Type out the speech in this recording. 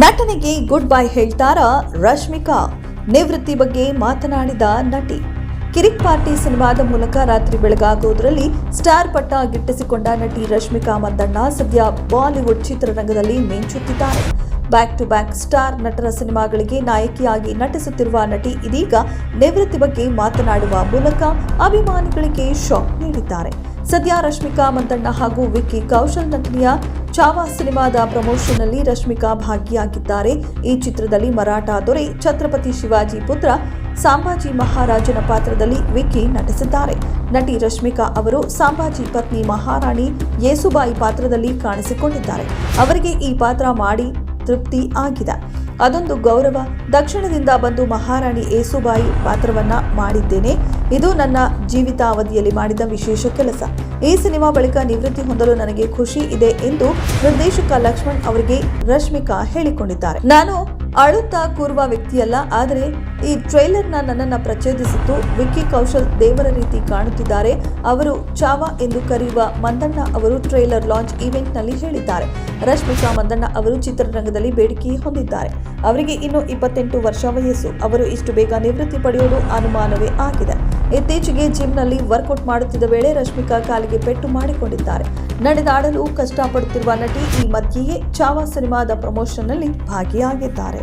ನಟನೆಗೆ good bye ಹೇಳ್ತಾರಾ ರಶ್ಮಿಕಾ? ನಿವೃತ್ತಿ ಬಗ್ಗೆ ಮಾತನಾಡಿದ ನಟಿ. ಕಿರಿಕ್ ಪಾರ್ಟಿ ಸಿನಿಮಾದ ಮೂಲಕ ರಾತ್ರಿ ಬೆಳಗಾಗುವುದರಲ್ಲಿ ಸ್ಟಾರ್ ಪಟ್ಟ ಗಿಟ್ಟಿಸಿಕೊಂಡ ನಟಿ ರಶ್ಮಿಕಾ ಮಂದಣ್ಣ ಸದ್ಯ ಬಾಲಿವುಡ್ ಚಿತ್ರರಂಗದಲ್ಲಿ ಮಿಂಚುತ್ತಿದ್ದಾರೆ. ಬ್ಯಾಕ್ ಟು ಬ್ಯಾಕ್ ಸ್ಟಾರ್ ನಟರ ಸಿನಿಮಾಗಳಿಗೆ ನಾಯಕಿಯಾಗಿ ನಟಿಸುತ್ತಿರುವ ನಟಿ ಇದೀಗ ನಿವೃತ್ತಿ ಬಗ್ಗೆ ಮಾತನಾಡುವ ಮೂಲಕ ಅಭಿಮಾನಿಗಳಿಗೆ ಶಾಕ್ ನೀಡಿದ್ದಾರೆ. ಸದ್ಯ ರಶ್ಮಿಕಾ ಮಂದಣ್ಣ ಹಾಗೂ ವಿಕ್ಕಿ ಕೌಶಲ್ ನಟನೆಯ ಚಾವಾ ಸಿನಿಮಾದ ಪ್ರಮೋಷನ್ನಲ್ಲಿ ರಶ್ಮಿಕಾ ಭಾಗಿಯಾಗಿದ್ದಾರೆ. ಈ ಚಿತ್ರದಲ್ಲಿ ಮರಾಠ ದೊರೆ ಛತ್ರಪತಿ ಶಿವಾಜಿ ಪುತ್ರ ಸಂಭಾಜಿ ಮಹಾರಾಜನ ಪಾತ್ರದಲ್ಲಿ ವಿಕ್ಕಿ ನಟಿಸಿದ್ದಾರೆ. ನಟಿ ರಶ್ಮಿಕಾ ಅವರು ಸಂಭಾಜಿ ಪತ್ನಿ ಮಹಾರಾಣಿ ಯೇಸುಬಾಯಿ ಪಾತ್ರದಲ್ಲಿ ಕಾಣಿಸಿಕೊಂಡಿದ್ದಾರೆ. ಅವರಿಗೆ ಈ ಪಾತ್ರ ಮಾಡಿ ತೃಪ್ತಿ ಆಗಿದೆ. ಅದೊಂದು ಗೌರವ. ದಕ್ಷಿಣದಿಂದ ಬಂದು ಮಹಾರಾಣಿ ಯೇಸುಬಾಯಿ ಪಾತ್ರವನ್ನ ಮಾಡಿದ್ದೇನೆ. ಇದು ನನ್ನ ಜೀವಿತಾವಧಿಯಲ್ಲಿ ಮಾಡಿದ ವಿಶೇಷ ಕೆಲಸ. ಈ ಸಿನಿಮಾ ಬಳಿಕ ನಿವೃತ್ತಿ ಹೊಂದಲು ನನಗೆ ಖುಷಿ ಇದೆ ಎಂದು ನಿರ್ದೇಶಕ ಲಕ್ಷ್ಮಣ್ ಅವರಿಗೆ ರಶ್ಮಿಕಾ ಹೇಳಿಕೊಂಡಿದ್ದಾರೆ. ನಾನು ಅಳುತ್ತಾ ಕೂರುವ ವ್ಯಕ್ತಿಯಲ್ಲ, ಆದರೆ ಈ ಟ್ರೈಲರ್ನ ನನ್ನನ್ನು ಪ್ರಚೋದಿಸಿತ್ತು. ವಿಕ್ಕಿ ಕೌಶಲ್ ದೇವರ ರೀತಿ ಕಾಣುತ್ತಿದ್ದಾರೆ. ಅವರು ಚಾವಾ ಎಂದು ಕರೆಯುವ ಮಂದಣ್ಣ ಅವರು ಟ್ರೈಲರ್ ಲಾಂಚ್ ಈವೆಂಟ್ನಲ್ಲಿ ಹೇಳಿದ್ದಾರೆ. ರಶ್ಮಿಕಾ ಮಂದಣ್ಣ ಅವರು ಚಿತ್ರರಂಗದಲ್ಲಿ ಬೇಡಿಕೆ ಹೊಂದಿದ್ದಾರೆ. ಅವರಿಗೆ ಇನ್ನು 28 ವರ್ಷ ವಯಸ್ಸು. ಅವರು ಇಷ್ಟು ಬೇಗ ನಿವೃತ್ತಿ ಪಡೆಯುವುದು ಅನುಮಾನವೇ ಆಗಿದೆ. ಇತ್ತೀಚೆಗೆ ಜಿಮ್ನಲ್ಲಿ ವರ್ಕೌಟ್ ಮಾಡುತ್ತಿದ್ದ ವೇಳೆ ರಶ್ಮಿಕಾ ಕಾಲಿಗೆ ಪೆಟ್ಟು ಮಾಡಿಕೊಂಡಿದ್ದಾರೆ. ನಡೆದಾಡಲು ಕಷ್ಟಪಡುತ್ತಿರುವ ನಟಿ ಈ ಮಧ್ಯೆಯೇ ಚಾವಾ ಸಿನಿಮಾದ ಪ್ರಮೋಷನ್ನಲ್ಲಿ ಭಾಗಿಯಾಗಿದ್ದಾರೆ.